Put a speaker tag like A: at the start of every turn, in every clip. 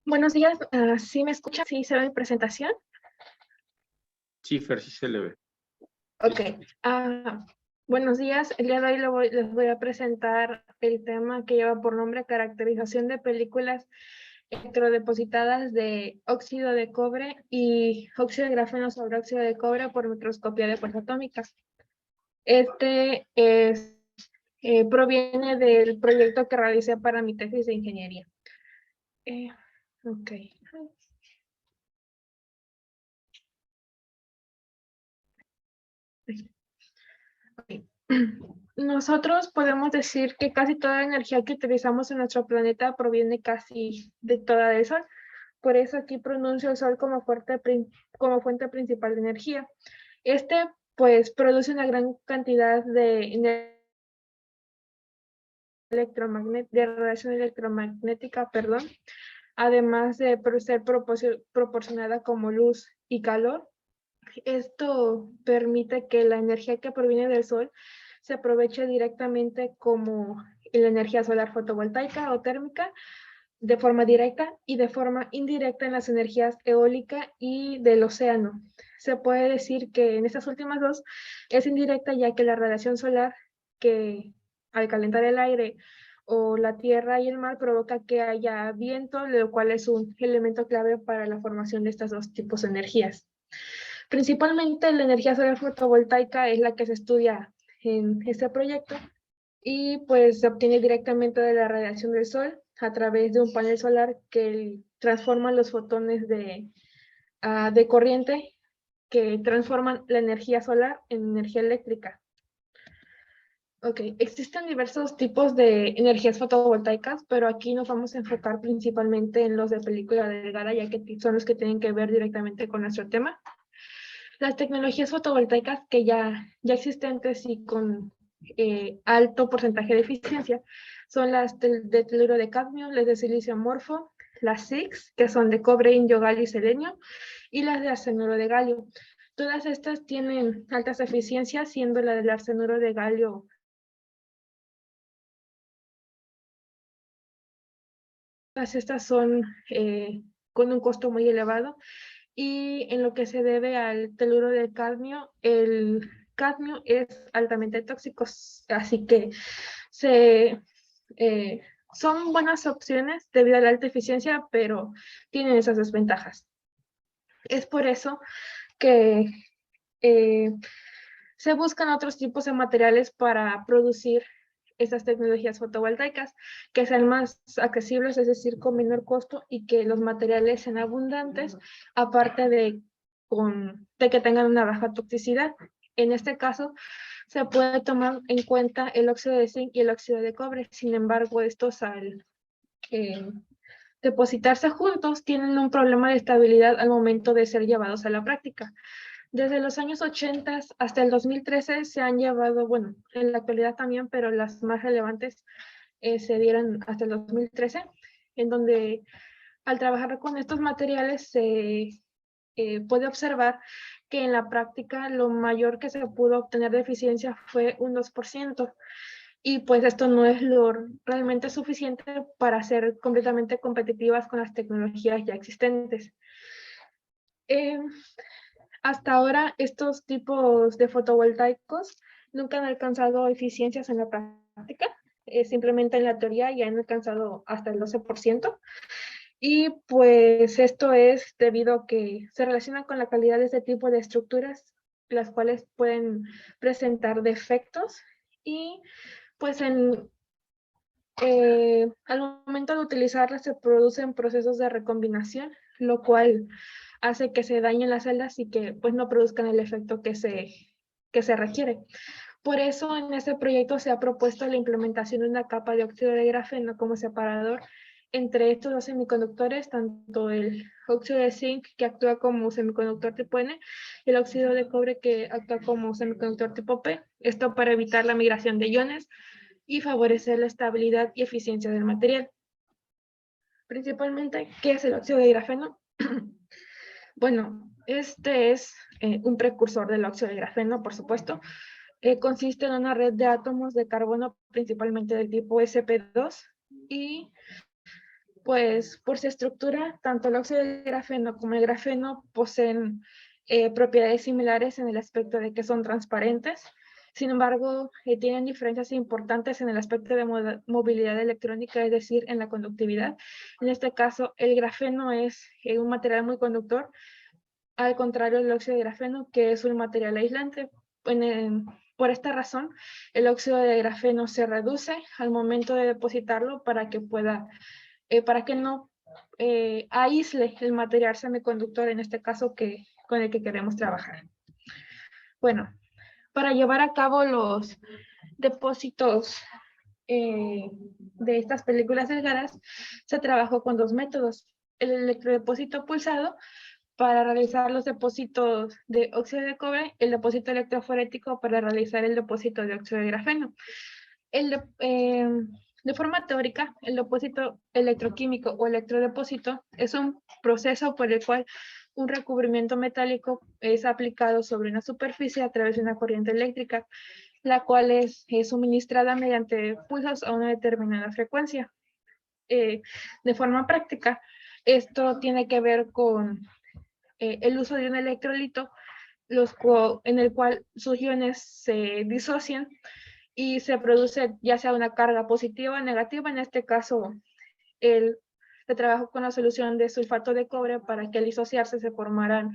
A: Buenos días, ¿sí me escuchan? ¿Sí se ve mi presentación?
B: Sí, Fer, sí se le ve.
A: Ok. Buenos días, el día de hoy les voy a presentar el tema que lleva por nombre caracterización de películas electrodepositadas de óxido de cobre y óxido de grafeno sobre óxido de cobre por microscopía de fuerza atómica. Proviene del proyecto que realicé para mi tesis de ingeniería. Ok. Ok. Nosotros podemos decir que casi toda la energía que utilizamos en nuestro planeta proviene casi de toda el Sol. Por eso aquí pronuncio el Sol como fuente principal de energía. Pues produce una gran cantidad de radiación electromagnética, perdón, además de ser proporcionada como luz y calor. Esto permite que la energía que proviene del Sol se aproveche directamente como la energía solar fotovoltaica o térmica de forma directa y de forma indirecta en las energías eólica y del océano. Se puede decir que en estas últimas dos es indirecta, ya que la radiación solar, que al calentar el aire o la tierra y el mar, provoca que haya viento, lo cual es un elemento clave para la formación de estos dos tipos de energías. Principalmente la energía solar fotovoltaica es la que se estudia en este proyecto y pues se obtiene directamente de la radiación del sol a través de un panel solar que transforma los fotones de corriente que transforman la energía solar en energía eléctrica. Ok, existen diversos tipos de energías fotovoltaicas, pero aquí nos vamos a enfocar principalmente en los de película delgada, ya que son los que tienen que ver directamente con nuestro tema. Las tecnologías fotovoltaicas que ya existentes y con alto porcentaje de eficiencia son las de teluro de cadmio, las de silicio amorfo, las SiC, que son de cobre, indio, galio y selenio, y las de arsenuro de galio. Todas estas tienen altas eficiencias, siendo la del arsenuro de galio. Todas estas son con un costo muy elevado. Y en lo que se debe al teluro de cadmio, el cadmio es altamente tóxico, así que son buenas opciones debido a la alta eficiencia, pero tienen esas desventajas. Es por eso que se buscan otros tipos de materiales para producir estas tecnologías fotovoltaicas que sean más accesibles, es decir, con menor costo y que los materiales sean abundantes, aparte de que tengan una baja toxicidad. En este caso, se puede tomar en cuenta el óxido de zinc y el óxido de cobre. Sin embargo, estos al depositarse juntos tienen un problema de estabilidad al momento de ser llevados a la práctica. Desde los años 80 hasta el 2013 se han llevado, bueno, en la actualidad también, pero las más relevantes se dieron hasta el 2013, en donde al trabajar con estos materiales se puede observar que en la práctica lo mayor que se pudo obtener de eficiencia fue un 2%, y pues esto no es lo realmente suficiente para ser completamente competitivas con las tecnologías ya existentes. Hasta ahora, estos tipos de fotovoltaicos nunca han alcanzado eficiencias en la práctica, simplemente en la teoría ya han alcanzado hasta el 12%, y pues esto es debido a que se relaciona con la calidad de este tipo de estructuras, las cuales pueden presentar defectos y pues al momento de utilizarlas se producen procesos de recombinación, lo cual hace que se dañen las celdas y que pues no produzcan el efecto que se requiere. Por eso en este proyecto se ha propuesto la implementación de una capa de óxido de grafeno como separador entre estos dos semiconductores, tanto el óxido de zinc, que actúa como semiconductor tipo N, y el óxido de cobre, que actúa como semiconductor tipo P. Esto para evitar la migración de iones y favorecer la estabilidad y eficiencia del material. Principalmente, ¿qué es el óxido de grafeno? Bueno, este es un precursor del óxido de grafeno, por supuesto. Consiste en una red de átomos de carbono, principalmente del tipo sp2, y Pues por su estructura, tanto el óxido de grafeno como el grafeno poseen propiedades similares en el aspecto de que son transparentes. Sin embargo, tienen diferencias importantes en el aspecto de movilidad electrónica, es decir, en la conductividad. En este caso, el grafeno es un material muy conductor, al contrario del óxido de grafeno, que es un material aislante. Por esta razón, el óxido de grafeno se reduce al momento de depositarlo para que no aísle el material semiconductor, en este caso con el que queremos trabajar. Bueno, para llevar a cabo los depósitos de estas películas delgadas, se trabajó con dos métodos: el electrodepósito pulsado para realizar los depósitos de óxido de cobre, el depósito electroforético para realizar el depósito de óxido de grafeno. De forma teórica, el depósito electroquímico o electrodepósito es un proceso por el cual un recubrimiento metálico es aplicado sobre una superficie a través de una corriente eléctrica, la cual es suministrada mediante pulsos a una determinada frecuencia. De forma práctica, esto tiene que ver con el uso de un electrolito en el cual sus iones se disocian y se produce ya sea una carga positiva o negativa. En este caso, se trabajó con la solución de sulfato de cobre para que al disociarse se formaran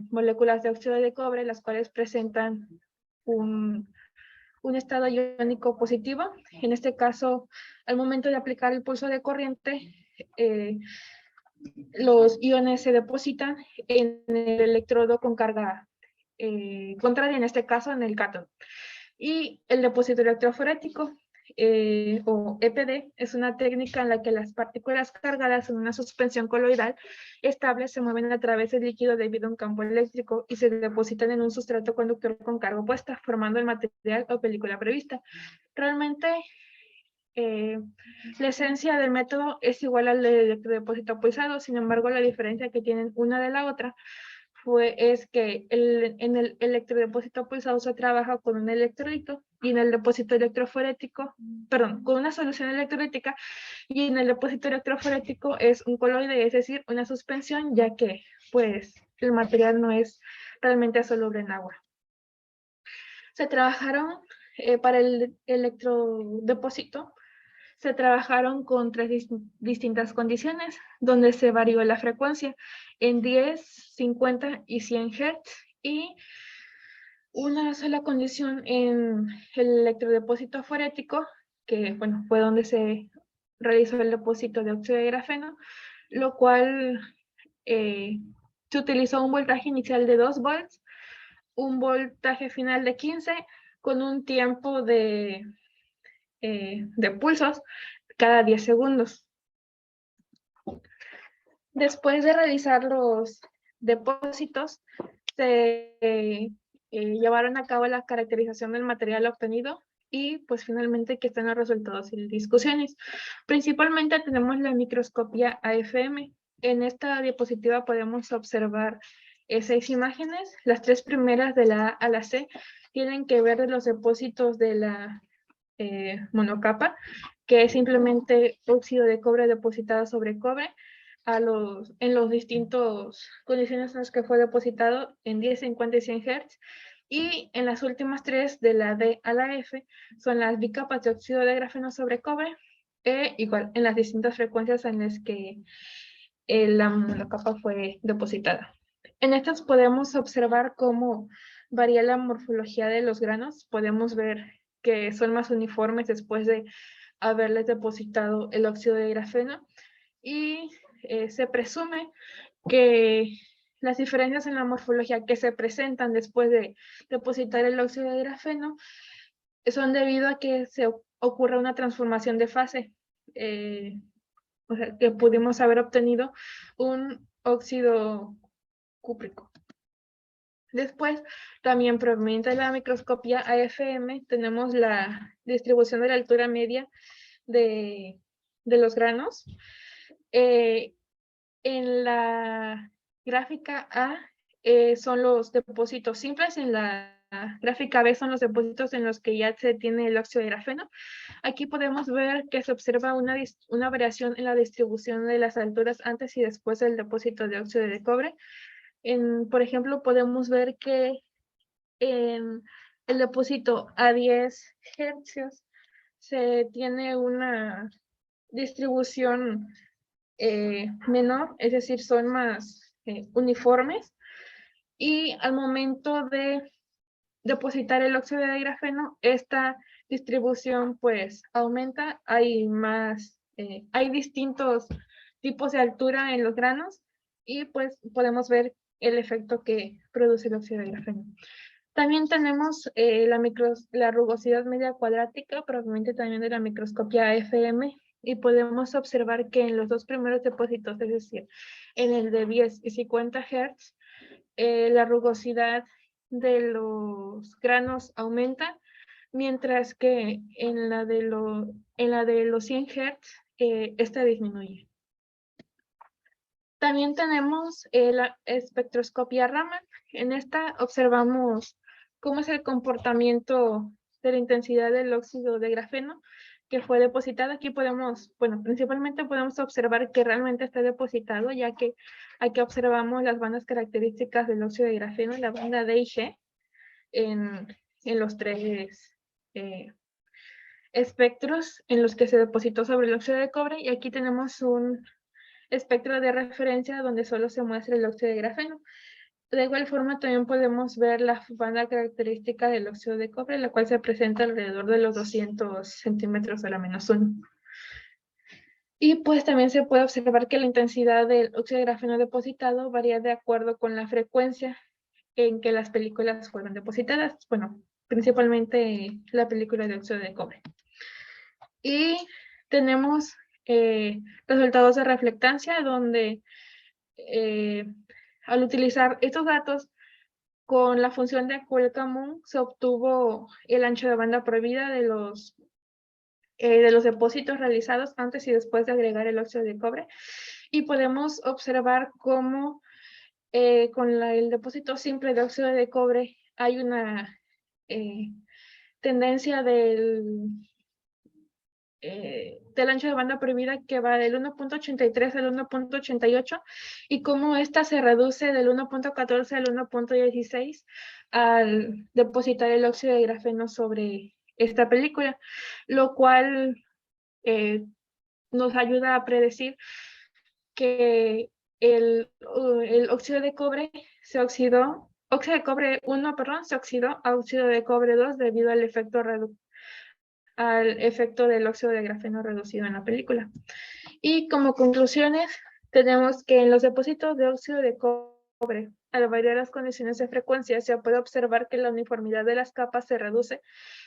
A: moléculas de óxido de cobre, las cuales presentan un estado iónico positivo. En este caso, al momento de aplicar el pulso de corriente, los iones se depositan en el electrodo con carga contraria, en este caso en el cátodo. Y el depósito electroforético, o EPD, es una técnica en la que las partículas cargadas en una suspensión coloidal estable se mueven a través del líquido debido a un campo eléctrico y se depositan en un sustrato conductor con carga opuesta, formando el material o película prevista. Realmente, la esencia del método es igual al del electrodepósito pulsado, sin embargo, la diferencia que tienen una de la otra es que en el electrodepósito pulsado se trabaja con un electrolito, y en el depósito electroforético, perdón, con una solución electrolítica, y en el depósito electroforético es un coloide, es decir, una suspensión, ya que pues el material no es realmente soluble en agua. Se trabajaron para el electrodepósito, se trabajaron con tres distintas condiciones, donde se varió la frecuencia en 10, 50 y 100 Hz, y una sola condición en el electrodepósito forético, que bueno, fue donde se realizó el depósito de óxido de grafeno, lo cual se utilizó un voltaje inicial de 2 volts, un voltaje final de 15, con un tiempo de pulsos cada 10 segundos. Después de realizar los depósitos, se llevaron a cabo la caracterización del material obtenido y pues finalmente que están los resultados sin discusiones. Principalmente tenemos la microscopía AFM. En esta diapositiva podemos observar 6 imágenes. Las 3 primeras de la A a la C tienen que ver de los depósitos de la monocapa, que es simplemente óxido de cobre depositado sobre cobre en los distintos condiciones en las que fue depositado en 10, 50 y 100 Hz. Y en las últimas 3, de la D a la F, son las bicapas de óxido de grafeno sobre cobre, igual en las distintas frecuencias en las que la monocapa fue depositada. En estas podemos observar cómo varía la morfología de los granos. Podemos ver que son más uniformes después de haberles depositado el óxido de grafeno, y se presume que las diferencias en la morfología que se presentan después de depositar el óxido de grafeno son debido a que se ocurre una transformación de fase, o sea, que pudimos haber obtenido un óxido cúprico. Después, también proveniente de la microscopía AFM, tenemos la distribución de la altura media de los granos. En la gráfica A son los depósitos simples, en la gráfica B son los depósitos en los que ya se tiene el óxido de grafeno. Aquí podemos ver que se observa una variación en la distribución de las alturas antes y después del depósito de óxido de cobre. Por ejemplo, podemos ver que en el depósito a 10 hercios se tiene una distribución menor, es decir, son más uniformes, y al momento de depositar el óxido de grafeno, esta distribución pues aumenta, hay distintos tipos de altura en los granos, y pues podemos ver el efecto que produce el óxido de grafeno. También tenemos la rugosidad media cuadrática, proveniente también de la microscopía FM, y podemos observar que en los dos primeros depósitos, es decir, en el de 10 y 50 Hz, la rugosidad de los granos aumenta, mientras que en la de los 100 Hz, esta disminuye. También tenemos la espectroscopia Raman. En esta observamos cómo es el comportamiento de la intensidad del óxido de grafeno que fue depositado. Aquí principalmente podemos observar que realmente está depositado, ya que aquí observamos las bandas características del óxido de grafeno, la banda D y G, en los tres espectros en los que se depositó sobre el óxido de cobre, y aquí tenemos un espectro de referencia donde solo se muestra el óxido de grafeno. De igual forma, también podemos ver la banda característica del óxido de cobre, la cual se presenta alrededor de los 200 centímetros a la -1. Y pues también se puede observar que la intensidad del óxido de grafeno depositado varía de acuerdo con la frecuencia en que las películas fueron depositadas. Bueno, principalmente la película de óxido de cobre. Y tenemos resultados de reflectancia, donde al utilizar estos datos con la función de Kuhl-Kamun se obtuvo el ancho de banda prohibida de los depósitos realizados antes y después de agregar el óxido de cobre, y podemos observar cómo con el depósito simple de óxido de cobre hay una tendencia del ancho de banda prohibida que va del 1.83 al 1.88, y cómo esta se reduce del 1.14 al 1.16 al depositar el óxido de grafeno sobre esta película, lo cual nos ayuda a que el óxido de cobre se oxidó, óxido de cobre 1, se oxidó a óxido de cobre 2 debido al efecto del óxido de grafeno reducido en la película. Y como conclusiones, tenemos que en los depósitos de óxido de cobre, al variar las condiciones de frecuencia, se puede observar que la uniformidad de las capas se reduce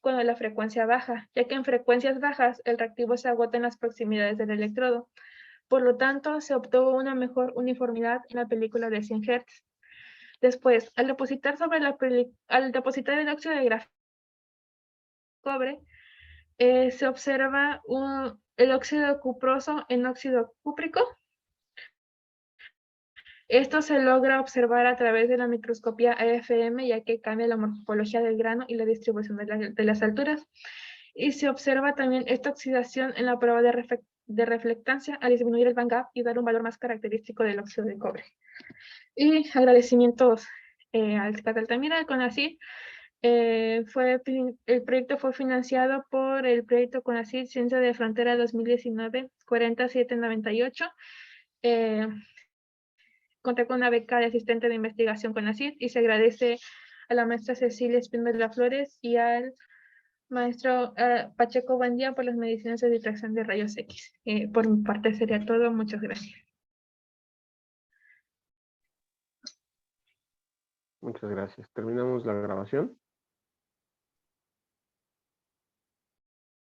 A: cuando la frecuencia baja, ya que en frecuencias bajas el reactivo se agota en las proximidades del electrodo. Por lo tanto, se obtuvo una mejor uniformidad en la película de 100 Hz. Después, al depositar el óxido de grafeno cobre, se observa el óxido cuproso en óxido cúprico. Esto se logra observar a través de la microscopía AFM, ya que cambia la morfología del grano y la distribución de las alturas. Y se observa también esta oxidación en la prueba de reflectancia al disminuir el band gap y dar un valor más característico del óxido de cobre. Y agradecimientos al CICAT Altamira, al CONACYT. El proyecto fue financiado por el proyecto CONACYT Ciencia de Frontera 2019 40798. Conté con una beca de asistente de investigación CONACYT, y se agradece a la maestra Cecilia Espíndola Flores y al maestro Pacheco Buendía por las medicinas de distracción de rayos X. Por mi parte sería todo. Muchas gracias.
B: Muchas gracias. Terminamos la grabación.